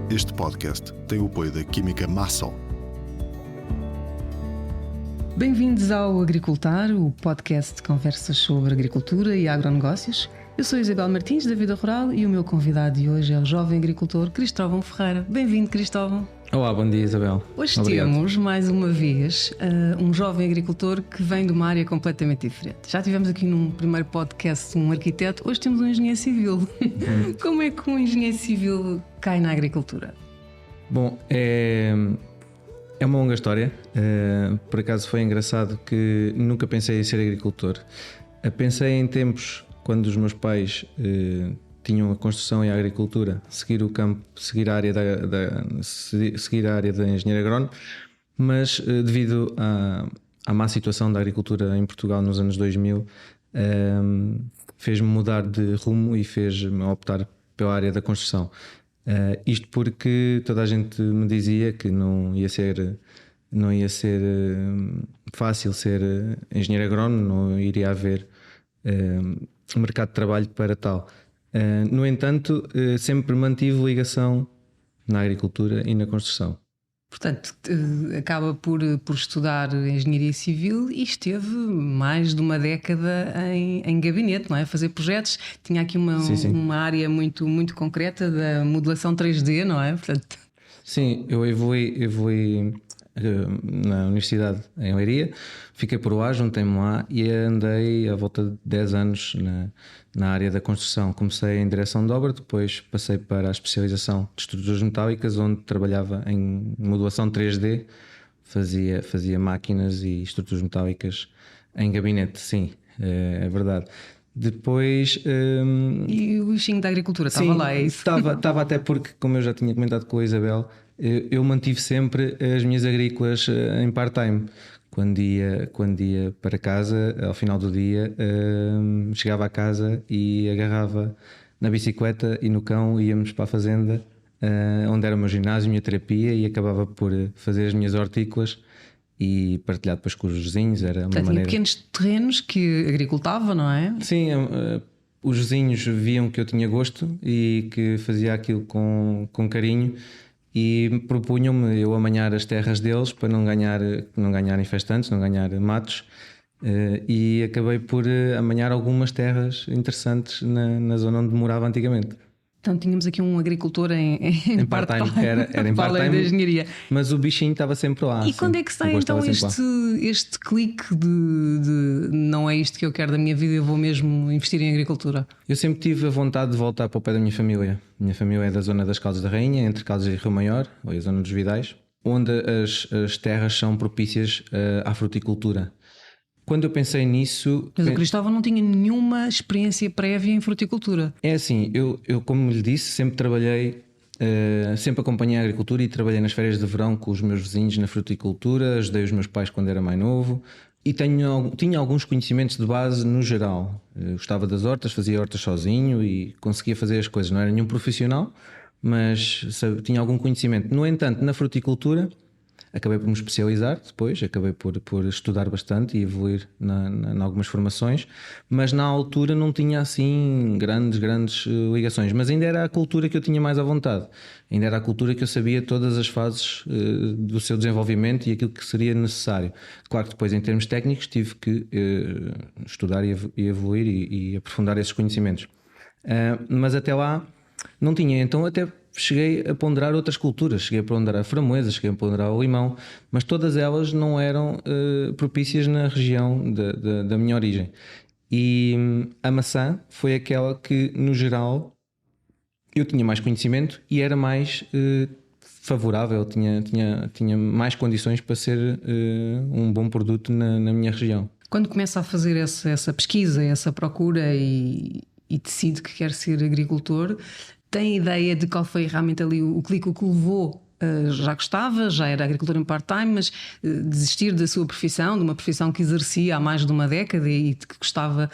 Este podcast tem o apoio da Química Massol. Bem-vindos ao Agricultar, o podcast de conversas sobre agricultura e agronegócios. Eu sou Isabel Martins, da Vida Rural, e o meu convidado de hoje é o jovem agricultor Cristóvão Ferreira. Bem-vindo, Cristóvão. Olá, bom dia, Isabel. Hoje Obrigado. temos, mais uma vez, um jovem agricultor que vem de uma área completamente diferente. Já tivemos aqui num primeiro podcast um arquiteto, hoje temos um engenheiro civil. Como é que um engenheiro civil cai na agricultura? Bom, é uma longa história. Por acaso foi engraçado que nunca pensei em ser agricultor. Pensei em tempos quando os meus pais tinham a construção e a agricultura, seguir o campo, seguir a área da engenharia agrónoma, mas devido à má situação da agricultura em Portugal nos anos 2000, fez-me mudar de rumo e fez-me optar pela área da construção. Isto porque toda a gente me dizia que não ia ser fácil ser engenheiro agrónomo, não iria haver mercado de trabalho para tal. No entanto, sempre mantive ligação na agricultura e na construção. Portanto, acaba por estudar engenharia civil e esteve mais de uma década em gabinete, não é? A fazer projetos. Tinha aqui uma área muito, muito concreta da modelação 3D, não é? Portanto... Sim, eu evoluí na universidade em Leiria, fiquei por lá, juntei-me lá e andei à volta de 10 anos na área da construção. Comecei em direção de obra, depois passei para a especialização de estruturas metálicas, onde trabalhava em modulação 3D, fazia máquinas e estruturas metálicas em gabinete, sim, é verdade. Depois... E o bichinho da agricultura estava lá, é isso? Estava até porque, como eu já tinha comentado com a Isabel, eu mantive sempre as minhas agrícolas em part-time. Quando ia para casa, ao final do dia, chegava a casa e agarrava na bicicleta e no cão, íamos para a fazenda, onde era o meu ginásio, a minha terapia, e acabava por fazer as minhas hortícolas e partilhar depois com os vizinhos. Era uma maneira... pequenos terrenos que agricultava, não é? Sim, os vizinhos viam que eu tinha gosto e que fazia aquilo com carinho, e propunham-me eu amanhar as terras deles para não ganhar infestantes, não ganhar matos, e acabei por amanhar algumas terras interessantes na zona onde morava antigamente. Então tínhamos aqui um agricultor em part-time, era em part-time da engenharia. Mas o bichinho estava sempre lá. E quando é que sai então este clique de não é isto que eu quero da minha vida, eu vou mesmo investir em agricultura? Eu sempre tive a vontade de voltar para o pé da minha família. A minha família é da zona das Caldas da Rainha, entre Caldas e Rio Maior, ou a zona dos Vidais, onde as terras são propícias à fruticultura. Quando eu pensei nisso... Mas o Cristóvão não tinha nenhuma experiência prévia em fruticultura. É assim, eu como lhe disse, sempre trabalhei, sempre acompanhei a agricultura e trabalhei nas férias de verão com os meus vizinhos na fruticultura, ajudei os meus pais quando era mais novo e tinha alguns conhecimentos de base no geral. Gostava das hortas, fazia hortas sozinho e conseguia fazer as coisas. Não era nenhum profissional, mas tinha algum conhecimento. No entanto, na fruticultura... Acabei por me especializar depois, acabei por estudar bastante e evoluir em algumas formações, mas na altura não tinha assim grandes ligações, mas ainda era a cultura que eu tinha mais à vontade, ainda era a cultura que eu sabia todas as fases do seu desenvolvimento e aquilo que seria necessário. Claro que depois em termos técnicos tive que estudar e evoluir e aprofundar esses conhecimentos, mas até lá não tinha, então até cheguei a ponderar outras culturas, cheguei a ponderar a framboesa, cheguei a ponderar o limão, mas todas elas não eram propícias na região da minha origem. E a maçã foi aquela que, no geral, eu tinha mais conhecimento e era mais favorável, tinha mais condições para ser um bom produto na minha região. Quando começa a fazer essa pesquisa, essa procura e decide que quer ser agricultor, tem ideia de qual foi realmente ali o clique que o levou? Já gostava, já era agricultor em part-time, mas desistir da sua profissão, de uma profissão que exercia há mais de uma década e que gostava,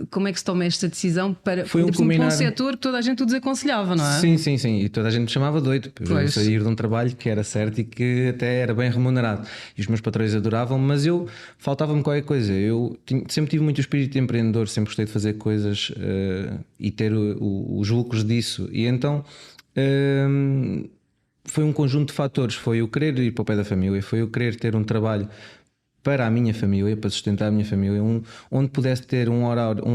como é que se toma esta decisão para um setor que toda a gente o desaconselhava, não é? Sim, e toda a gente me chamava doido por eu sair de um trabalho que era certo e que até era bem remunerado e os meus patrões adoravam, mas faltava-me qualquer coisa. Eu sempre tive muito espírito de empreendedor, sempre gostei de fazer coisas e ter os lucros disso, e então foi um conjunto de fatores. Foi eu querer ir para o pé da família, foi eu querer ter um trabalho para a minha família, para sustentar a minha família, onde pudesse ter um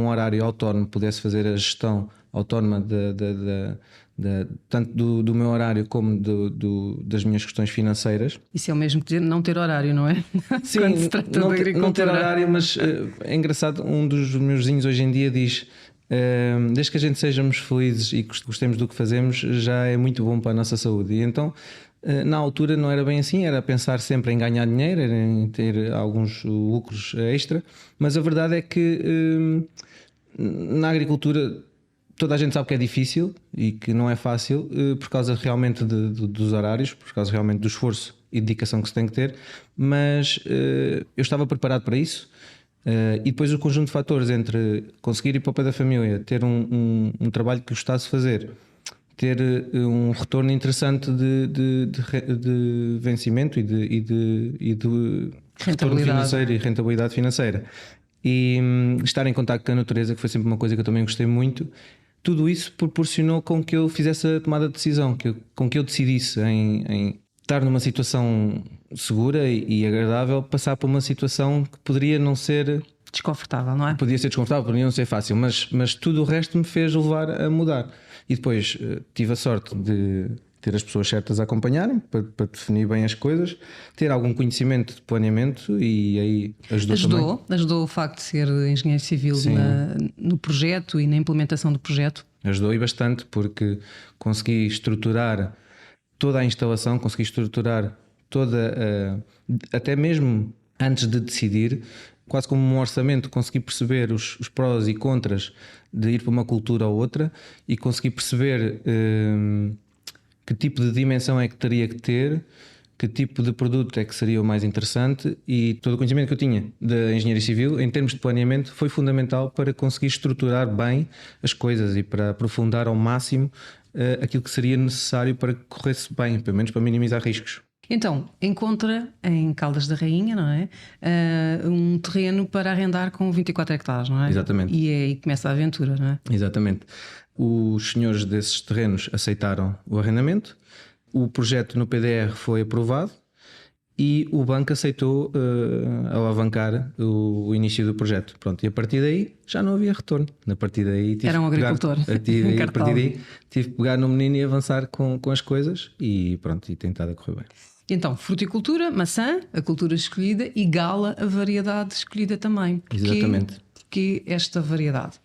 horário autónomo, pudesse fazer a gestão autónoma tanto do meu horário como das minhas questões financeiras. Isso é o mesmo que não ter horário, não é? Sim, quando se trata não, de agricultura. não ter horário, mas é engraçado, um dos meus vizinhos hoje em dia diz: desde que a gente sejamos felizes e gostemos do que fazemos, já é muito bom para a nossa saúde. E então, na altura não era bem assim, era pensar sempre em ganhar dinheiro, era em ter alguns lucros extra, mas a verdade é que na agricultura toda a gente sabe que é difícil e que não é fácil, por causa realmente dos horários, por causa realmente do esforço e dedicação que se tem que ter, mas eu estava preparado para isso. E depois o conjunto de fatores entre conseguir ir para o pé da família, ter um trabalho que gostasse de fazer, ter um retorno interessante de vencimento e de retorno financeiro e rentabilidade financeira, e estar em contacto com a natureza, que foi sempre uma coisa que eu também gostei muito. Tudo isso proporcionou com que eu fizesse a tomada de decisão, com que eu decidisse em estar numa situação segura e agradável, passar por uma situação que poderia não ser desconfortável, não é? Podia ser desconfortável, podia não ser fácil, mas tudo o resto me fez levar a mudar. E depois tive a sorte de ter as pessoas certas a acompanharem para definir bem as coisas, ter algum conhecimento de planeamento, e aí ajudou o facto de ser engenheiro civil no projeto e na implementação do projeto. Ajudou, e bastante, porque consegui estruturar toda a instalação, consegui estruturar até mesmo antes de decidir, quase como um orçamento, consegui perceber os prós e contras de ir para uma cultura ou outra, e consegui perceber que tipo de dimensão é que teria que ter, que tipo de produto é que seria o mais interessante, e todo o conhecimento que eu tinha da engenharia civil em termos de planeamento foi fundamental para conseguir estruturar bem as coisas e para aprofundar ao máximo aquilo que seria necessário para que corresse bem, pelo menos para minimizar riscos. Então, encontra em Caldas da Rainha, não é? Um terreno para arrendar com 24 hectares, não é? Exatamente. E aí começa a aventura, não é? Exatamente. Os senhores desses terrenos aceitaram o arrendamento, o projeto no PDR foi aprovado e o banco aceitou alavancar o início do projeto. Pronto, e a partir daí já não havia retorno. A partir daí era um agricultor. A partir daí tive que pegar no menino e avançar com as coisas, e pronto, e tentar a correr bem. Então, fruticultura, maçã, a cultura escolhida, e gala, a variedade escolhida também. Exatamente. Porque esta variedade?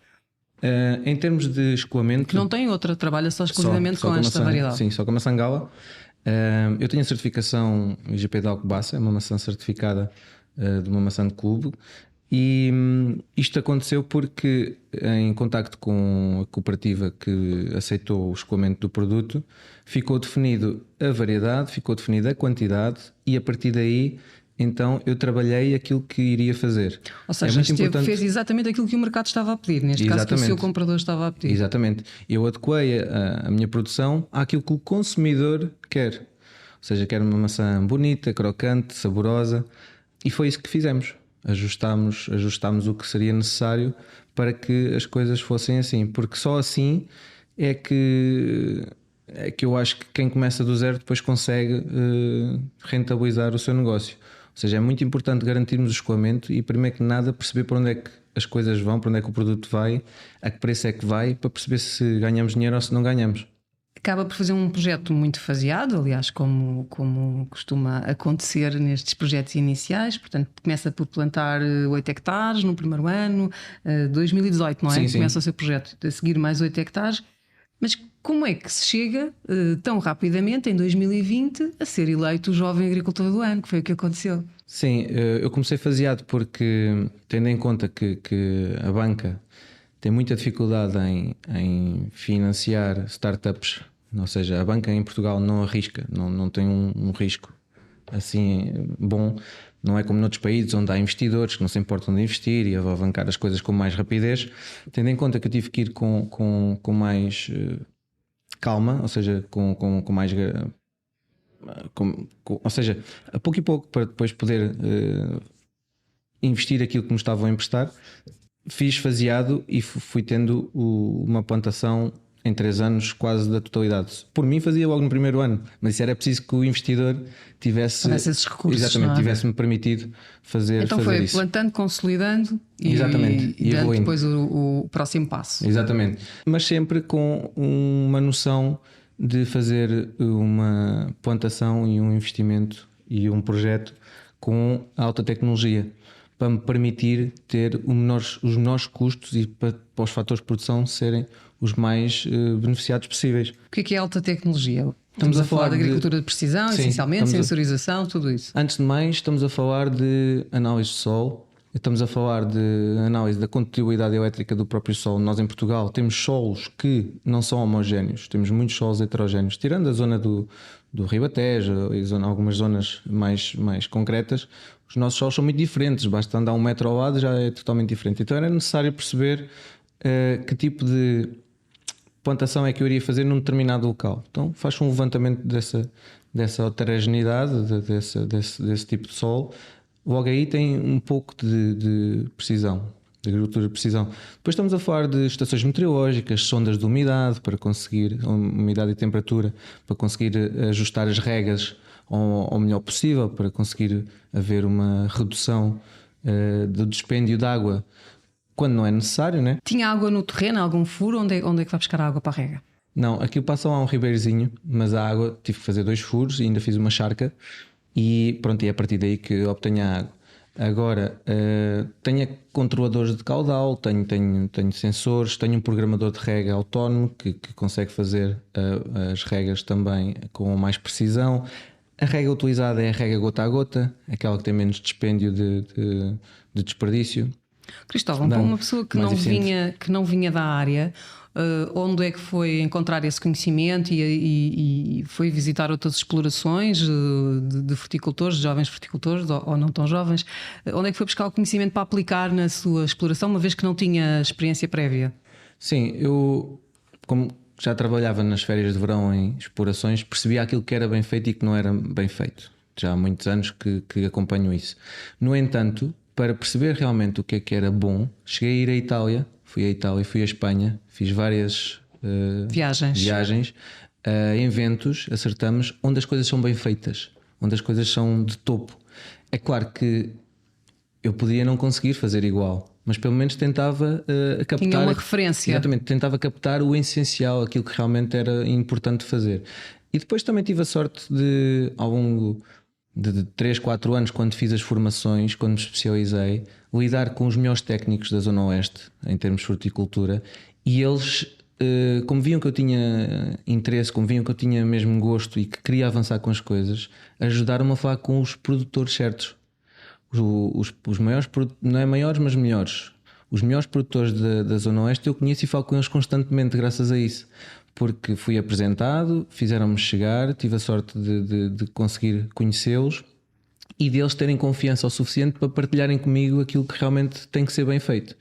Em termos de escoamento, que não tem outra, trabalha só exclusivamente só com esta variedade. Sim, só com a maçã gala. Eu tenho a certificação IGP de Alcobaça, é uma maçã certificada de uma maçã de clube, e isto aconteceu porque, em contacto com a cooperativa que aceitou o escoamento do produto, ficou definido a variedade, ficou definida a quantidade, e a partir daí então eu trabalhei aquilo que iria fazer. Ou seja, fez exatamente aquilo que o mercado estava a pedir, neste caso que o seu comprador estava a pedir. Exatamente. Eu adequei a minha produção àquilo que o consumidor quer. Ou seja, quer uma maçã bonita, crocante, saborosa, e foi isso que fizemos. Ajustámos o que seria necessário para que as coisas fossem assim, porque só assim é que eu acho que quem começa do zero depois consegue rentabilizar o seu negócio. Ou seja, é muito importante garantirmos o escoamento e, primeiro que nada, perceber para onde é que as coisas vão, para onde é que o produto vai, a que preço é que vai, para perceber se ganhamos dinheiro ou se não ganhamos. Acaba por fazer um projeto muito faseado, aliás, como costuma acontecer nestes projetos iniciais. Portanto, começa por plantar 8 hectares no primeiro ano, 2018, não é? Sim. Começa o seu projeto, a seguir mais 8 hectares. Mas como é que se chega tão rapidamente, em 2020, a ser eleito o jovem agricultor do ano, que foi o que aconteceu? Sim, eu comecei faseado porque, tendo em conta que a banca tem muita dificuldade em financiar startups, ou seja, a banca em Portugal não arrisca, não tem um risco assim bom. Não é como noutros países onde há investidores que não se importam de investir e alavancar as coisas com mais rapidez. Tendo em conta que eu tive que ir com mais calma, ou seja, com mais... ou seja, a pouco e pouco, para depois poder investir aquilo que me estavam a emprestar, fiz faseado e fui tendo uma plantação em 3 anos quase da totalidade. Por mim fazia logo no primeiro ano, mas isso era preciso que o investidor tivesse esses recursos, exatamente, não é? tivesse-me permitido fazer, Então fazer foi isso. plantando, consolidando Exatamente, e e dando evoluindo. depois o próximo passo. Exatamente. Mas sempre com uma noção de fazer uma plantação e um investimento e um projeto com alta tecnologia para me permitir ter os menores custos e para os fatores de produção serem os mais beneficiados possíveis. O que é alta tecnologia? Estamos a falar de agricultura de precisão, Sim, essencialmente, estamos a- sensorização, tudo isso. Antes de mais, estamos a falar de análise de solo, estamos a falar de análise da condutibilidade elétrica do próprio solo. Nós em Portugal temos solos que não são homogéneos, temos muitos solos heterogéneos, tirando a zona do Ribatejo e algumas zonas mais concretas. Os nossos solos são muito diferentes, basta andar 1 metro ao lado já é totalmente diferente. Então era necessário perceber que tipo de plantação é que eu iria fazer num determinado local. Então faz um levantamento dessa heterogeneidade, desse tipo de solo. Logo aí tem um pouco de precisão, de agricultura de precisão. Depois estamos a falar de estações meteorológicas, sondas de umidade para conseguir, umidade e temperatura, para conseguir ajustar as regas ao melhor possível, para conseguir haver uma redução do dispêndio de água quando não é necessário, né? Tinha água no terreno, algum furo? Onde é que vai buscar a água para a rega? Não, aqui passa lá um ribeirozinho, mas a água tive que fazer 2 furos e ainda fiz uma charca e pronto, e é a partir daí que obtenho a água. Agora, tenho controladores de caudal, tenho sensores, tenho um programador de rega autónomo que consegue fazer as regas também com mais precisão. A rega utilizada é a rega gota a gota, aquela que tem menos dispêndio de desperdício. Cristóvão, para uma pessoa que não vinha da área, onde é que foi encontrar esse conhecimento e foi visitar outras explorações de fruticultores, de jovens fruticultores ou não tão jovens? Onde é que foi buscar o conhecimento para aplicar na sua exploração, uma vez que não tinha experiência prévia? Sim, eu, como já trabalhava nas férias de verão em explorações, percebia aquilo que era bem feito e que não era bem feito. Já há muitos anos que acompanho isso. No entanto, para perceber realmente o que era bom, cheguei a ir à Itália, fui à Itália, fui à Espanha, fiz várias viagens em eventos, acertamos, onde as coisas são bem feitas, onde as coisas são de topo. É claro que eu poderia não conseguir fazer igual, mas pelo menos tentava captar. Tinha uma referência. Exatamente, tentava captar o essencial, aquilo que realmente era importante fazer. E depois também tive a sorte de, ao longo de 3, 4 anos, quando fiz as formações, quando me especializei, lidar com os melhores técnicos da Zona Oeste em termos de fruticultura, e eles, como viam que eu tinha interesse, como viam que eu tinha mesmo gosto e que queria avançar com as coisas, ajudaram-me a falar com os produtores certos. Os maiores, não é maiores, mas melhores. Os melhores produtores da Zona Oeste eu conheço e falo com eles constantemente, graças a isso. Porque fui apresentado, fizeram-me chegar, tive a sorte de conseguir conhecê-los e deles terem confiança o suficiente para partilharem comigo aquilo que realmente tem que ser bem feito.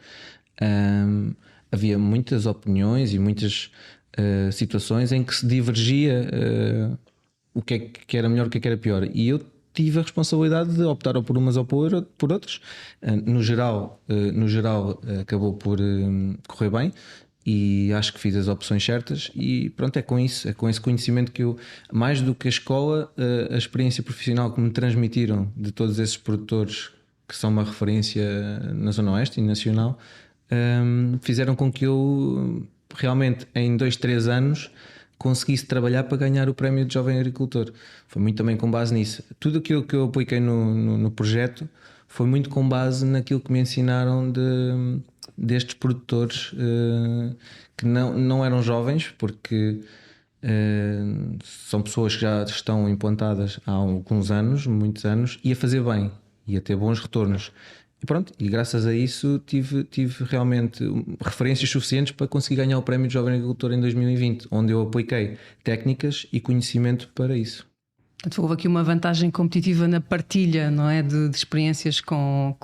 Havia muitas opiniões e muitas situações em que se divergia o que é que era melhor, o que é que era pior. E eu tive a responsabilidade de optar ou por umas ou por outras. No geral, acabou por correr bem. E acho que fiz as opções certas e pronto, é com esse conhecimento que eu, mais do que a escola, a experiência profissional que me transmitiram de todos esses produtores que são uma referência na Zona Oeste e nacional, fizeram com que eu realmente em 2, 3 anos conseguisse trabalhar para ganhar o prémio de jovem agricultor. Foi muito também com base nisso. Tudo aquilo que eu apliquei no projeto foi muito com base naquilo que me ensinaram destes produtores que não eram jovens, porque são pessoas que já estão implantadas há alguns anos, muitos anos, e a fazer bem, e a ter bons retornos. E pronto, e graças a isso tive realmente referências suficientes para conseguir ganhar o prémio de jovem agricultor em 2020, onde eu apliquei técnicas e conhecimento para isso. Portanto, houve aqui uma vantagem competitiva na partilha, não é? De experiências com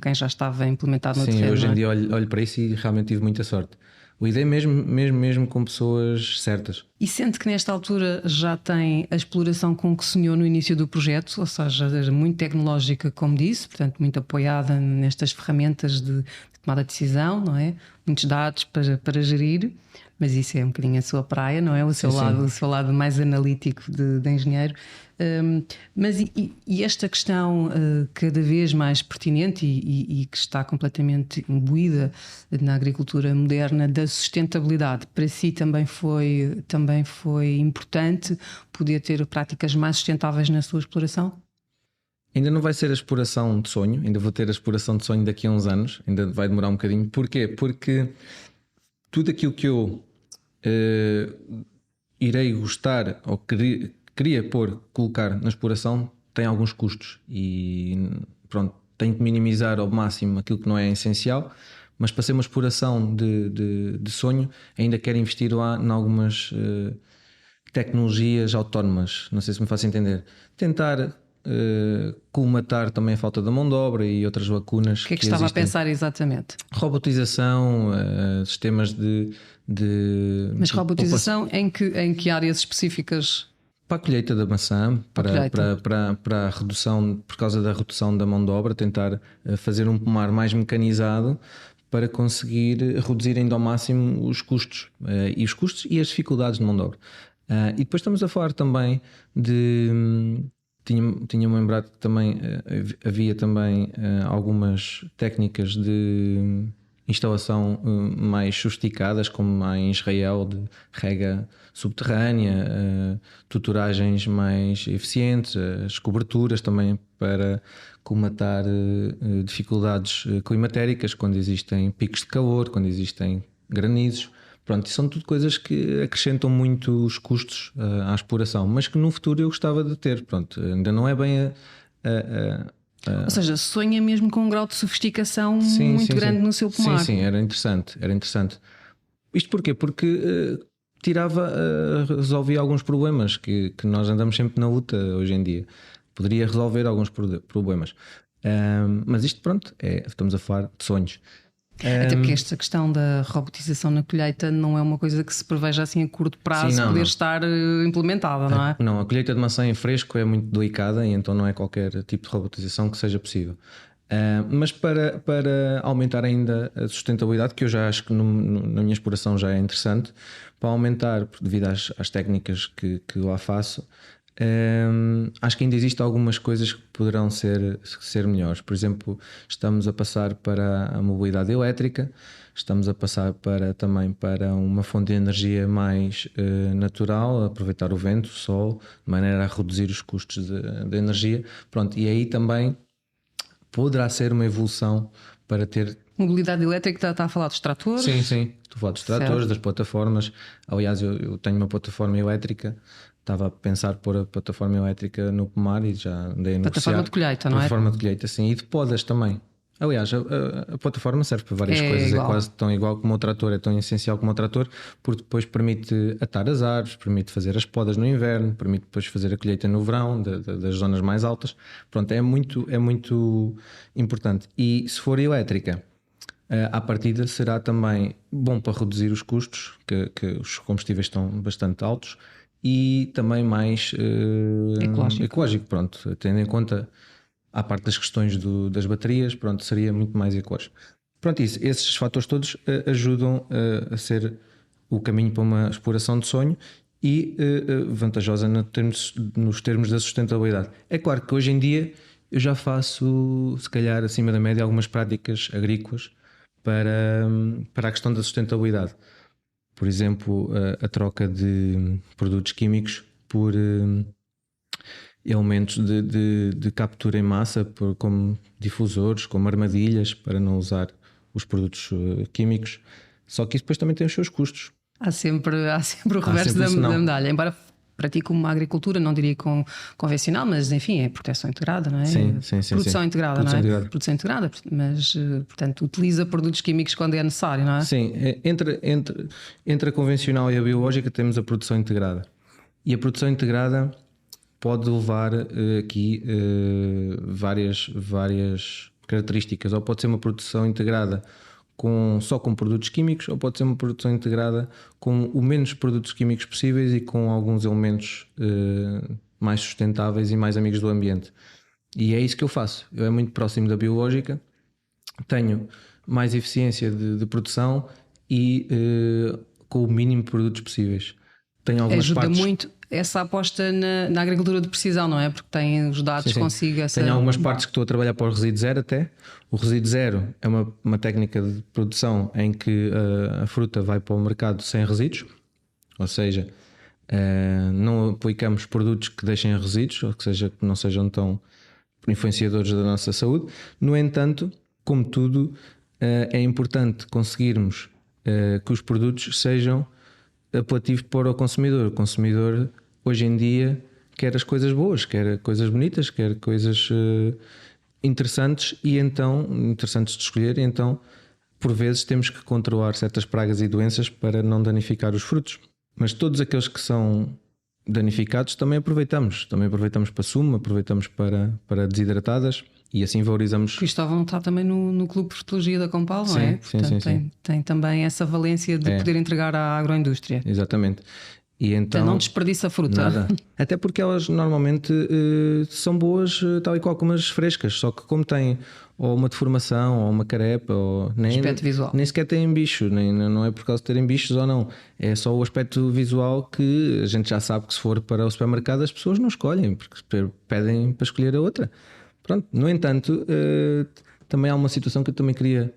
quem já estava implementado no terreno. Sim, hoje em dia olho para isso e realmente tive muita sorte. O ideia mesmo com pessoas certas. E sente que nesta altura já tem a exploração com que sonhou no início do projeto, ou seja, muito tecnológica, como disse, portanto, muito apoiada nestas ferramentas de tomada de decisão, não é? Muitos dados para gerir, mas isso é um bocadinho a sua praia, não é? O seu lado mais analítico de engenheiro. Mas esta questão cada vez mais pertinente e que está completamente imbuída na agricultura moderna da sustentabilidade, para si também foi importante poder ter práticas mais sustentáveis na sua exploração? Ainda não vai ser a exploração de sonho, ainda vou ter a exploração de sonho daqui a uns anos, ainda vai demorar um bocadinho. Porquê? Porque tudo aquilo que eu irei gostar ou queria colocar na exploração tem alguns custos e pronto, tenho que minimizar ao máximo aquilo que não é essencial, mas para ser uma exploração de sonho ainda quero investir lá em algumas tecnologias autónomas, não sei se me faço entender, tentar colmatar também a falta da mão de obra e outras lacunas. O que é que estava existem. A pensar exatamente? Robotização, sistemas de Mas robotização em que áreas específicas? Para a colheita da maçã, para a redução, por causa da redução da mão de obra, tentar fazer um pomar mais mecanizado para conseguir reduzir ainda ao máximo os custos e as dificuldades de mão de obra. E depois estamos a falar também de... Tinha-me lembrado que também havia também algumas técnicas de instalação mais sofisticadas, como há em Israel, de rega subterrânea, tuturagens mais eficientes, as coberturas também para colmatar dificuldades climatéricas, quando existem picos de calor, quando existem granizos. Pronto, são tudo coisas que acrescentam muito os custos à exploração, mas que no futuro eu gostava de ter. Pronto, ainda não é bem Ou seja, sonha mesmo com um grau de sofisticação muito grande no seu pomar. Sim, era interessante. Isto porquê? Porque resolvia alguns problemas que nós andamos sempre na luta hoje em dia. Poderia resolver alguns problemas. Mas isto, pronto, estamos a falar de sonhos. Até porque esta questão da robotização na colheita não é uma coisa que se preveja assim a curto prazo poder estar implementada, não é? Não, a colheita de maçã em fresco é muito delicada e então não é qualquer tipo de robotização que seja possível. Mas para aumentar ainda a sustentabilidade, que eu já acho que na minha exploração já é interessante, para aumentar, devido às técnicas que lá faço, acho que ainda existem algumas coisas que poderão ser melhores. Por exemplo, estamos a passar para a mobilidade elétrica, estamos a passar também para uma fonte de energia mais natural, aproveitar o vento, o sol, de maneira a reduzir os custos de energia. Pronto, e aí também poderá ser uma evolução para ter... Mobilidade elétrica, está a falar dos tratores? Sim, estou a falar dos tratores, das plataformas. Aliás, eu tenho uma plataforma elétrica. Estava a pensar pôr a plataforma elétrica no pomar e já andei a negociar. Plataforma de colheita, não é? Plataforma de colheita, sim. E de podas também. Aliás, a plataforma serve para várias coisas. Igual. É quase tão igual como o trator, é tão essencial como o trator, porque depois permite atar as árvores, permite fazer as podas no inverno, permite depois fazer a colheita no verão, das zonas mais altas. Pronto, é muito importante. E se for elétrica, à partida será também bom para reduzir os custos, que os combustíveis estão bastante altos, e também mais ecológico, pronto, tendo em conta à parte das questões das baterias, pronto, seria muito mais ecológico. Pronto, esses fatores todos ajudam a ser o caminho para uma exploração de sonho e vantajosa nos termos da sustentabilidade. É claro que hoje em dia eu já faço, se calhar acima da média, algumas práticas agrícolas para a questão da sustentabilidade. Por exemplo, a troca de produtos químicos por elementos de captura em massa, como difusores, como armadilhas, para não usar os produtos químicos. Só que isso depois também tem os seus custos. Há sempre o reverso da medalha. Embora pratico uma agricultura, não diria convencional, mas enfim, é proteção integrada, não é? Sim. Produção integrada, não é? Produção integrada, mas portanto utiliza produtos químicos quando é necessário, não é? Sim, entre a convencional e a biológica temos a produção integrada. E a produção integrada pode levar aqui várias características. Ou pode ser uma produção integrada só com produtos químicos, ou pode ser uma produção integrada com o menos produtos químicos possíveis e com alguns elementos mais sustentáveis e mais amigos do ambiente. E é isso que eu faço. Eu é muito próximo da biológica, tenho mais eficiência de produção e com o mínimo de produtos possíveis. Tenho algumas Ajuda partes... muito essa aposta na agricultura de precisão, não é? Porque tem os dados consigo. Tenho algumas partes que estou a trabalhar para o resíduo zero até. O resíduo zero é uma técnica de produção em que a fruta vai para o mercado sem resíduos, ou seja, não aplicamos produtos que deixem resíduos, ou que não sejam tão influenciadores da nossa saúde. No entanto, como tudo, é importante conseguirmos que os produtos sejam apelativos para o consumidor. O consumidor hoje em dia quer as coisas boas, quer coisas bonitas, quer coisas interessantes interessantes de escolher, e então por vezes temos que controlar certas pragas e doenças para não danificar os frutos. Mas todos aqueles que são danificados também aproveitamos para sumo, aproveitamos para desidratadas, e assim valorizamos. Cristóvão está também no Clube de Frutologia da Compal, não é? Portanto, tem também essa valência de poder entregar à agroindústria. Exatamente. E então não desperdiça fruta. Nada. Até porque elas normalmente são boas tal e qual como as frescas, só que como têm ou uma deformação ou uma carepa ou aspecto visual. Nem sequer têm bicho, não é por causa de terem bichos ou não, é só o aspecto visual que a gente já sabe que se for para o supermercado as pessoas não escolhem, porque pedem para escolher a outra. Pronto. No entanto, também há uma situação que eu também queria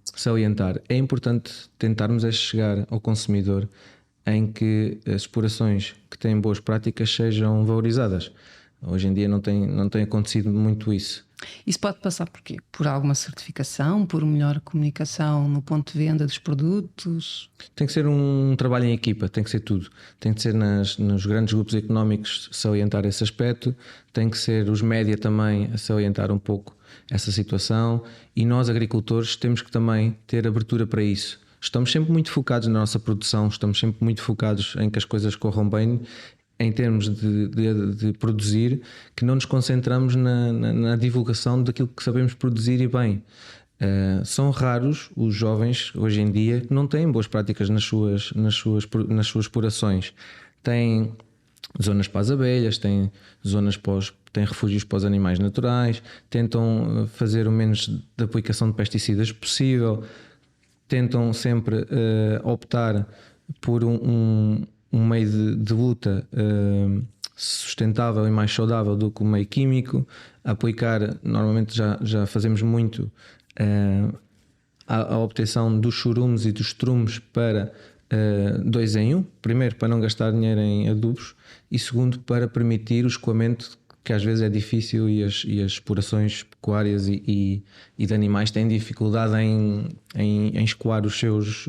salientar. É importante tentarmos chegar ao consumidor em que as explorações que têm boas práticas sejam valorizadas. Hoje em dia não tem acontecido muito isso. Isso pode passar por quê? Por alguma certificação, por melhor comunicação no ponto de venda dos produtos? Tem que ser um trabalho em equipa, tem que ser tudo. Tem que ser nos grandes grupos económicos salientar esse aspecto, tem que ser os média também a salientar um pouco essa situação, e nós agricultores temos que também ter abertura para isso. Estamos sempre muito focados na nossa produção, estamos sempre muito focados em que as coisas corram bem em termos de produzir, que não nos concentramos na divulgação daquilo que sabemos produzir e bem. São raros os jovens hoje em dia que não têm boas práticas nas suas explorações. Têm zonas para as abelhas, têm têm refúgios para os animais naturais, tentam fazer o menos de aplicação de pesticidas possível, tentam sempre optar por um meio de luta sustentável e mais saudável do que o meio químico. Aplicar, normalmente já fazemos muito a obtenção dos churumes e dos trumes para 2 em 1. Primeiro, para não gastar dinheiro em adubos, e segundo, para permitir o escoamento, que às vezes é difícil, e as explorações pecuárias e de animais têm dificuldade em escoar os seus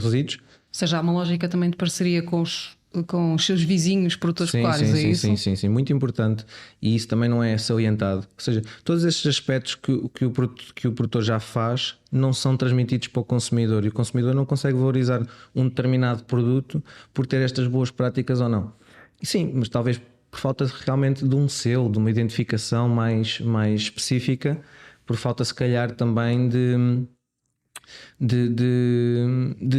resíduos. Ou seja, há uma lógica também de parceria com os seus vizinhos produtores pecuários, é isso? Sim, muito importante, e isso também não é salientado. Ou seja, todos estes aspectos que o produtor já faz não são transmitidos para o consumidor, e o consumidor não consegue valorizar um determinado produto por ter estas boas práticas ou não. E sim, mas talvez por falta realmente de um selo, de uma identificação mais específica, por falta se calhar também de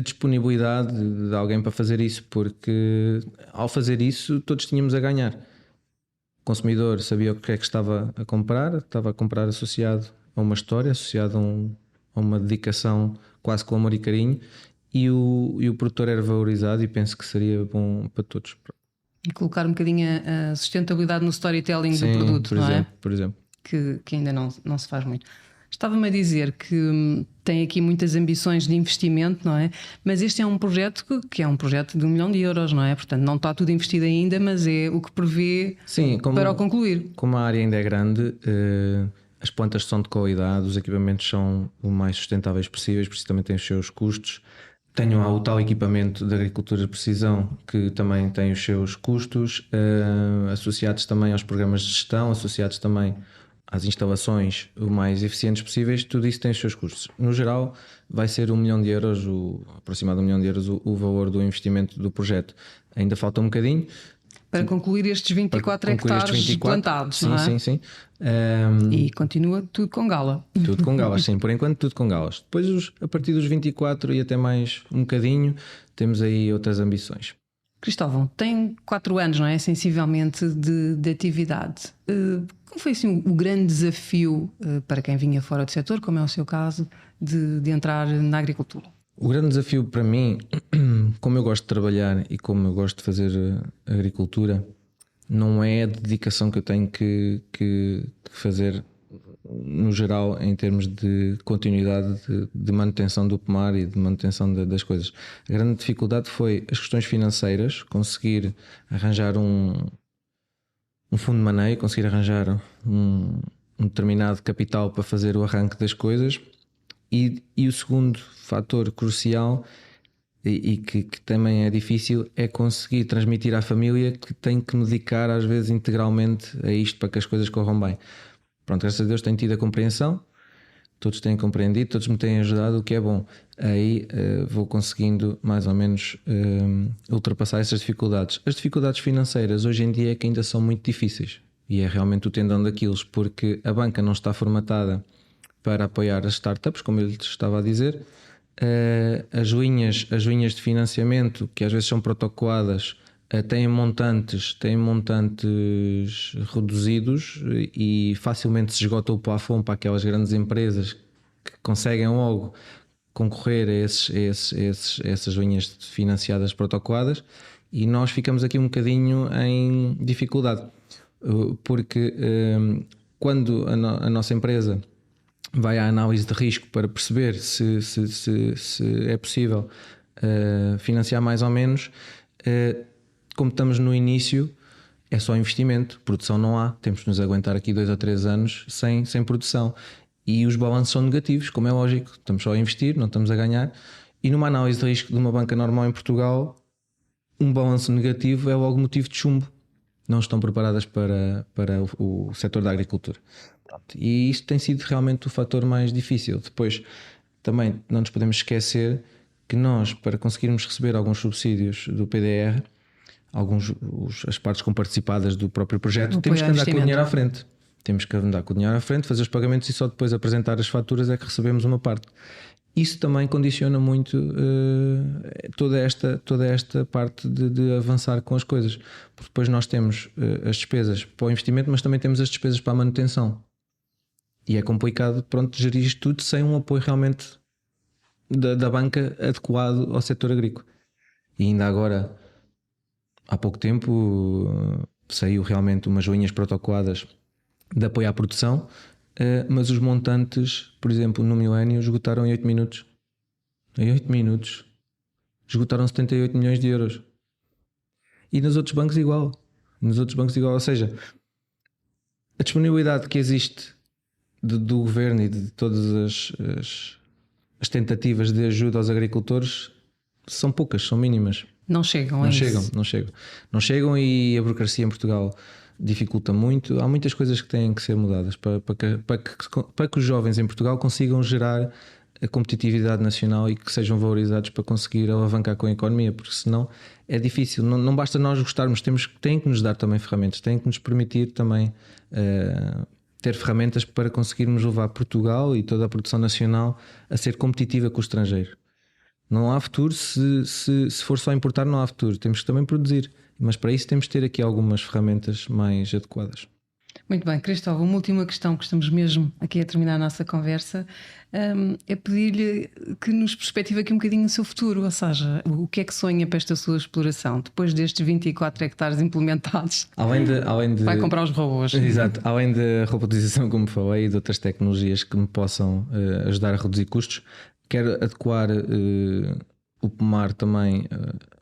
disponibilidade de alguém para fazer isso, porque ao fazer isso todos tínhamos a ganhar. O consumidor sabia o que é que estava a comprar associado a uma história, associado a uma dedicação quase com amor e carinho, e o produtor era valorizado, e penso que seria bom para todos. E colocar um bocadinho a sustentabilidade no storytelling do produto, não é? Por exemplo. Que ainda não se faz muito. Estava-me a dizer que tem aqui muitas ambições de investimento, não é? Mas este é um projeto que é um projeto de 1 milhão de euros, não é? Portanto, não está tudo investido ainda, mas é o que prevê para o concluir. Como a área ainda é grande, as plantas são de qualidade, os equipamentos são o mais sustentáveis possíveis, por isso também têm os seus custos. Tenho o tal equipamento de agricultura de precisão, que também tem os seus custos, associados também aos programas de gestão, associados também às instalações o mais eficientes possíveis. Tudo isso tem os seus custos. No geral, vai ser 1 milhão de euros, aproximado de 1 milhão de euros, o valor do investimento do projeto. Ainda falta um bocadinho. Para concluir estes 24 concluir hectares estes 24, plantados, sim, não é? sim, sim. E continua tudo com gala. Tudo com galas, sim, por enquanto tudo com galas. Depois, a partir dos 24 e até mais um bocadinho, temos aí outras ambições. Cristóvão, tem 4 anos, não é? Sensivelmente de atividade. Como foi assim o grande desafio para quem vinha fora do setor, como é o seu caso, de entrar na agricultura? O grande desafio para mim, como eu gosto de trabalhar e como eu gosto de fazer agricultura, não é a dedicação que eu tenho que fazer no geral em termos de continuidade de manutenção do pomar e de manutenção das coisas. A grande dificuldade foi as questões financeiras, conseguir arranjar um fundo de maneio, conseguir arranjar um determinado capital para fazer o arranque das coisas. E o segundo fator crucial e que também é difícil é conseguir transmitir à família que tem que me dedicar às vezes integralmente a isto para que as coisas corram bem. Pronto, graças a Deus tenho tido a compreensão, todos têm compreendido, todos me têm ajudado, o que é bom. Aí vou conseguindo mais ou menos ultrapassar essas dificuldades. As dificuldades financeiras hoje em dia é que ainda são muito difíceis e é realmente o tendão daqueles, porque a banca não está formatada para apoiar as startups, como eu lhe estava a dizer. As linhas de financiamento, que às vezes são protocoadas, têm montantes reduzidos e facilmente se esgota o plafond para aquelas grandes empresas que conseguem logo concorrer a essas linhas financiadas protocoadas, e nós ficamos aqui um bocadinho em dificuldade, porque quando a nossa empresa vai à análise de risco para perceber se é possível financiar mais ou menos, como estamos no início, é só investimento, produção não há, temos que nos aguentar aqui 2 ou 3 anos sem produção, e os balanços são negativos, como é lógico, estamos só a investir, não estamos a ganhar, e numa análise de risco de uma banca normal em Portugal, um balanço negativo é logo motivo de chumbo, não estão preparadas para o setor da agricultura. E isto tem sido realmente o fator mais difícil. Depois também não nos podemos esquecer que nós, para conseguirmos receber alguns subsídios do PDR, as partes comparticipadas do próprio projeto, temos que andar com o dinheiro à frente. Temos que andar com o dinheiro à frente, fazer os pagamentos e só depois apresentar as faturas é que recebemos uma parte. Isso também condiciona muito toda esta parte de avançar com as coisas. Porque depois nós temos as despesas para o investimento, mas também temos as despesas para a manutenção. E é complicado, gerir isto tudo sem um apoio realmente da banca adequado ao setor agrícola. E ainda agora, há pouco tempo, saiu realmente umas linhas protocoadas de apoio à produção, mas os montantes, por exemplo, no Milénio, esgotaram em 8 minutos. Em 8 minutos esgotaram 78 milhões de euros. E nos outros bancos igual. Ou seja, a disponibilidade que existe do governo e de todas as tentativas de ajuda aos agricultores são poucas, são mínimas. Não chegam, Não chegam, e a burocracia em Portugal dificulta muito. Há muitas coisas que têm que ser mudadas para que os jovens em Portugal consigam gerar a competitividade nacional e que sejam valorizados para conseguir alavancar com a economia, porque senão é difícil. Não basta nós gostarmos, têm que nos dar também ferramentas, têm que nos permitir também ter ferramentas para conseguirmos levar Portugal e toda a produção nacional a ser competitiva com o estrangeiro. Não há futuro se for só importar, não há futuro. Temos que também produzir, mas para isso temos que ter aqui algumas ferramentas mais adequadas. Muito bem, Cristóvão, uma última questão que estamos mesmo aqui a terminar a nossa conversa é pedir-lhe que nos perspective aqui um bocadinho o seu futuro, ou seja, o que é que sonha para esta sua exploração depois destes 24 hectares implementados? Além de vai comprar os robôs. Exato, além da robotização, como falei, e de outras tecnologias que me possam ajudar a reduzir custos, quero adequar o pomar também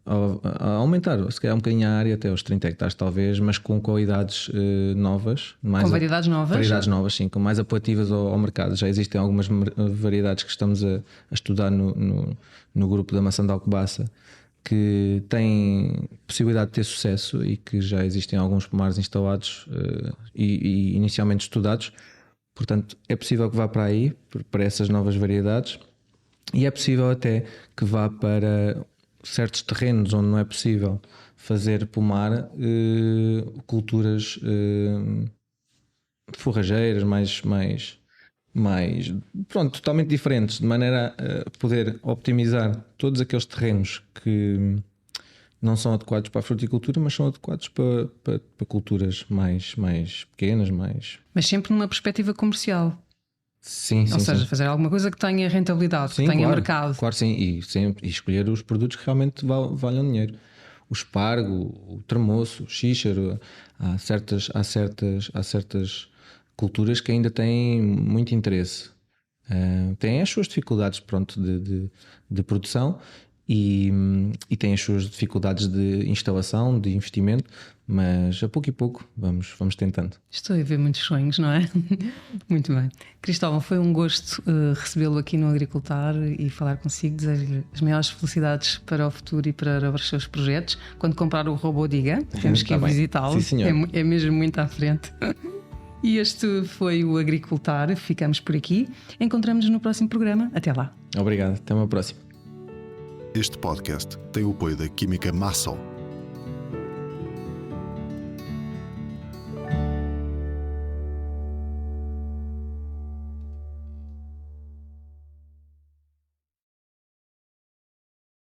a aumentar, se calhar um bocadinho a área até aos 30 hectares talvez, mas com qualidades novas, com variedades novas? Variedades novas, sim, com mais apelativas ao mercado. Já existem algumas variedades que estamos a estudar no grupo da maçã de Alcobaça, que têm possibilidade de ter sucesso e que já existem alguns pomares instalados e inicialmente estudados. Portanto, é possível que vá para aí, para essas novas variedades, e é possível até que vá para certos terrenos onde não é possível fazer pomar, culturas forrageiras mais pronto, totalmente diferentes, de maneira a poder optimizar todos aqueles terrenos que não são adequados para a fruticultura, mas são adequados para culturas mais pequenas, mais... Mas sempre numa perspectiva comercial. Sim, Ou seja, fazer alguma coisa que tenha rentabilidade, que tenha mercado. Claro, sim. E escolher os produtos que realmente valham dinheiro. O espargo, o termoço, o xíxaro. Há certas culturas que ainda têm muito interesse. Têm as suas dificuldades, pronto, de produção e têm as suas dificuldades de instalação, de investimento, mas a pouco e pouco vamos tentando. Estou a ver muitos sonhos, não é? Muito bem. Cristóvão, foi um gosto recebê-lo aqui no Agricultar e falar consigo. Desejo-lhe as maiores felicidades para o futuro e para os seus projetos. Quando comprar o robô, diga, temos que ir visitá-lo. Sim, senhor. É mesmo muito à frente. E este foi o Agricultar. Ficamos por aqui. Encontramos-nos no próximo programa. Até lá. Obrigado. Até uma próxima. Este podcast tem o apoio da Química Massol.